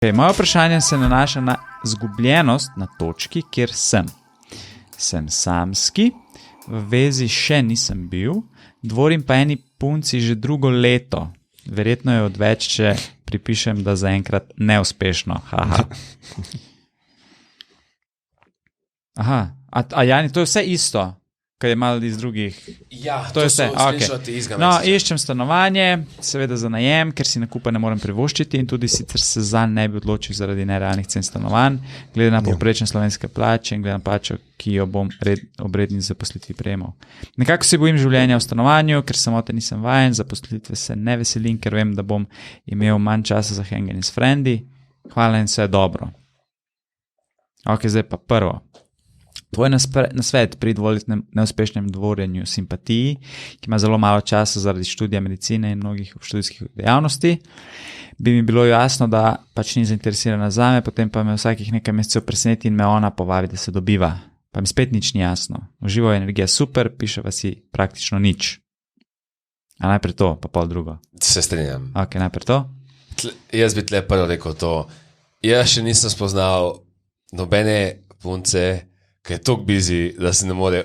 Okay, moje vprašanje se nanaša na zgubljenost na točki, kjer sem. Sem samski, v vezi še nisem bil, dvorim pa eni punci že drugo leto. Verjetno je odveč, če pripišem, da zaenkrat neuspešno. Haha. Aha, a Jani, to je vse isto, kaj je malo iz drugih. Ja, to je vse. Okay. No, iščem stanovanje, seveda za najem, ker si nakupa ne morem privoščiti in tudi sicer se zanj ne bi odločil zaradi nerealnih cen stanovanj, glede na povprečne slovenske plače in glede na plačo, ki jo bom ob redni zaposlitvi prejemal. Nekako se bojim življenja v stanovanju, ker samote nisem vajen, zaposlitve se ne veselim, ker vem, da bom imel manj časa za hanganje s frendi. Hvala in vse dobro. Ok, zdaj pa prvo. Tvoj nasvet pri neuspešnem dvorjenju simpatiji, ki ima zelo malo časa zaradi študija medicine in mnogih študijskih dejavnosti, bi mi bilo jasno, da pač ni zainteresirana zame, potem pa me vsakih nekaj mesecev preseneti in me ona povabi, da se dobiva. Pa mi spet nič ni jasno. Uživo je energija super, piševa si praktično nič. A najprej to, pa pol drugo. Se strinjam. Ok, najprej to. Jaz bi tle prvo rekel to. Jaz še nisem spoznal nobene punce, ki je toliko busy, da se ne more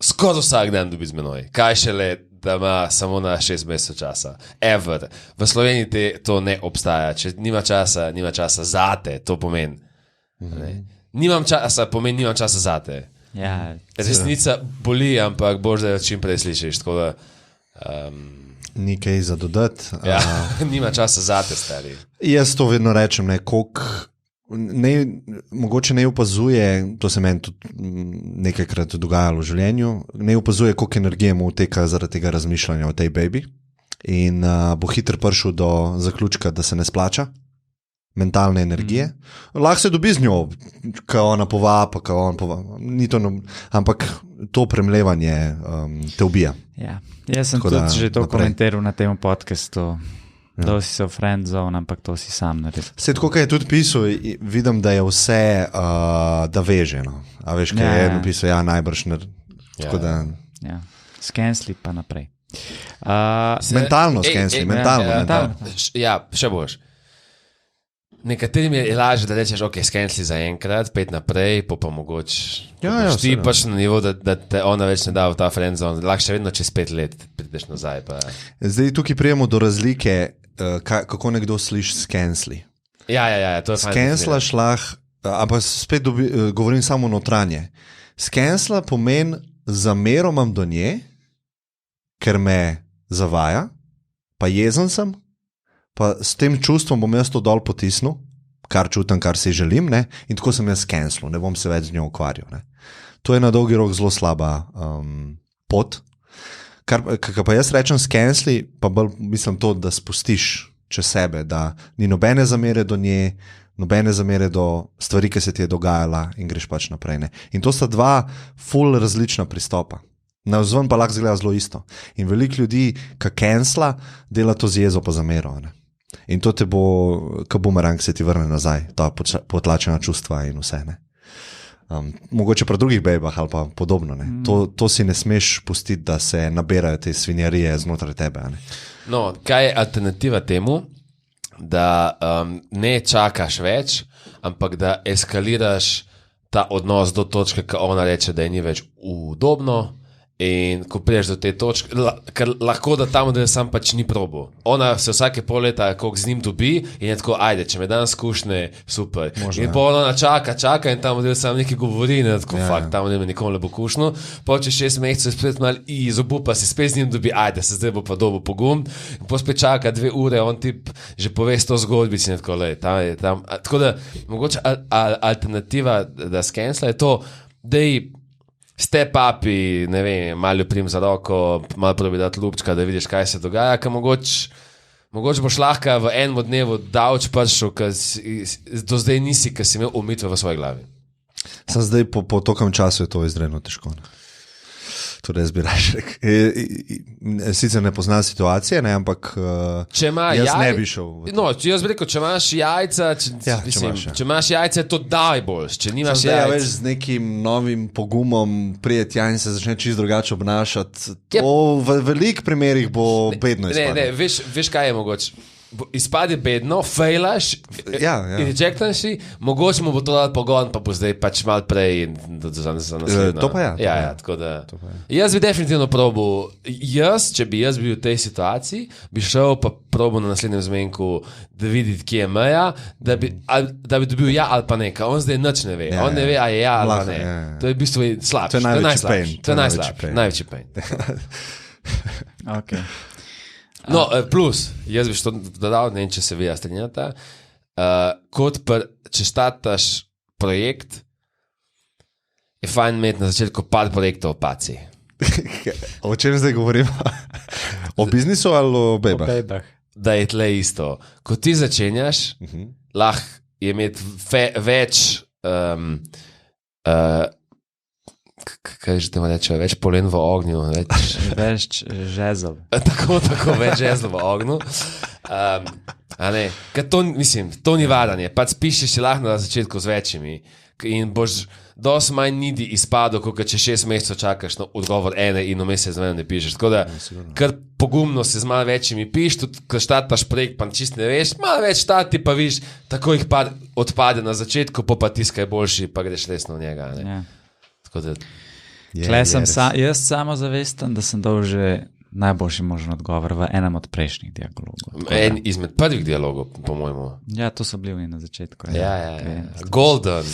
skoraj vsak dan dobiti z menoj. Kaj šele, da ima samo na 6 mesecev časa. Ever. V Sloveniji to ne obstaja. Če nima časa zate, to pomeni. Nimam časa zate. Ja, resnica boli, ampak boš da jo čim prej slišiš. Tako da... Ni kaj za dodati. Ja, nima časa zate, stari. Jaz to vedno rečem, mogoče ne opazuje, to se meni tudi nekajkrat dogajalo v življenju, ne opazuje, koliko energije mu uteka zaradi tega razmišljanja o tej baby in bo hitro prišel do zaključka, da se ne splača mentalne energije. Lahko se dobi z njo, ko ona povaba, ampak to premlevanje te ubija. Ja. Jaz sem tudi že to komentiral na tem podcastu. Da si se v friend zone, ampak to si sam naredil. Se tako, kaj je tudi pisal, vidim, da je vse, da veže. No. A veš, kaj je napisal, najbrž. Ja. Skensli pa naprej. Mentalno skensli, mentalno. Ja, še boš. Nekaterim je lažje, da rečeš, ok, skensli za enkrat, 5 naprej, pa mogoče. Ti pač na nivo, da te ona več ne da v ta friend zone, lahko še vedno čez 5 let prideš nazaj. Pa. Zdaj tukaj prijemo do razlike, kako nekdo sliši skensli. Ja, to je fajn. Skenslaš lahko, ampak spet govorim samo notranje. Skensla pomeni, zamero imam do nje, ker me zavaja, pa jezen sem, pa s tem čustvom bom jaz to dol potisnil, kar čutim, kar si želim, ne? In tako sem jaz skenslil, ne bom se več z njo ukvarjal. Ne? To je na dolgi rok zelo slaba pot. Kar pa jaz rečem skensli, pa bolj mislim to, da spustiš čez sebe, da ni nobene zamere do nje, nobene zamere do stvari, ki se ti je dogajala in greš pač naprej. Ne? In to sta dva ful različna pristopa. Navzven pa lahko zgleda zelo isto. In veliko ljudi, ki cancela, dela to z jezo pa zamero. Ne? In to te bo, ko bumerang se ti vrne nazaj, ta potlačena čustva in vse. Ne? Mogoče pri drugih bejbah ali pa podobno. Ne? To si ne smeš pustiti, da se naberajo te svinjarije znotraj tebe. Ne? No, kaj je alternativa temu, da ne čakaš več, ampak da eskaliraš ta odnos do točke, ko ona reče, da je ni več udobno, in ko priješ do te točke, ker lahko da tam, da sam pač ni probo. Ona se vsake pol leta, koliko z njim dobi, in je tako, ajde, če me dan skušne, super. Možno, in pa ona čaka in tam, da sam nekaj govori, in tako, tam ne me nikom ne bo kušno. Pa če 6 mesecev spet malo izobupa, si spet z njim dobi, ajde, se zdaj bo pa dobo pogum, in pa spet čaka 2 ure, on tip že pove 100 zgodbic, in tako, tam. Tako da, mogoče alternativa, da skensla je to, da step upi, ne vem, malo prim za roko, malo probi dati lupčka, da vidiš, kaj se dogaja, ker mogoče boš lahko v enem dnevu davč prišel, do zdaj nisi, ker si imel umitve v svoji glavi. Sam zdaj po tokom času je to izredno težko. Torej, jaz bi raje rekel. Sicer ne poznam situacije, ne, ampak jaz ne bi šel. No, jaz bi rekel, če imaš jajca, če imaš jajca, to daj boljš. Če nimaš jajca. Zdaj veš z nekim novim pogumom prijeti in se začne čisto drugače obnašati. To v velikih primerih bo bedno izpadlo. Ne, veš kaj je mogoče. izpade bedno, fejlaš, rejectaš si, mogoče mu bo to dal pogon, pa bo zdaj pač malo prej za naslednjo. To pa ja. Ja, tako da. Jaz bi definitivno probil, če bi jaz bil v tej situaciji, bi šel pa probil na naslednjem zmenku, da videti, kje je meja, da bi dobil ja ali pa ne, on zdaj nič ne ve. On ne ve, a je ja ali pa ne. To je v bistvu slabše. To je najslabše. To je največji pain. Okay. No, plus, jaz bi to dodal, ne vem, če se vi strinjate, če startaš projekt, je fajn imeti na začetku par projektov v paci. O čem zdaj govorimo? O biznisu ali o bebah? O bebah. Da je tle isto. Ko ti začenjaš, lahko je imeti več kaj že temu reče, več polen v ognju. Več žezel. Tako, več žezel v ognju. To ni varanje. Pač pišeš si lahko na začetku z večjimi in boš dosti manj nidi izpadel, kot če 6 mesecev čakaš na odgovor ene in vmes se z menem ne pišeš. Tako da, kar pogumno se z malo večjimi piš, tudi ko štartaš projekt, pa čist ne veš, malo več štati, pa viš, tako jih par odpade na začetku, pa tiskaj boljši, pa greš resno v njega. Ja. Jaz jaz samozavesten, da sem dal že najboljši možen odgovor v enem od prejšnjih dialogov. En izmed prvih dialogov, po mojemu. Ja, to so bili na začetku. Ja. Golden.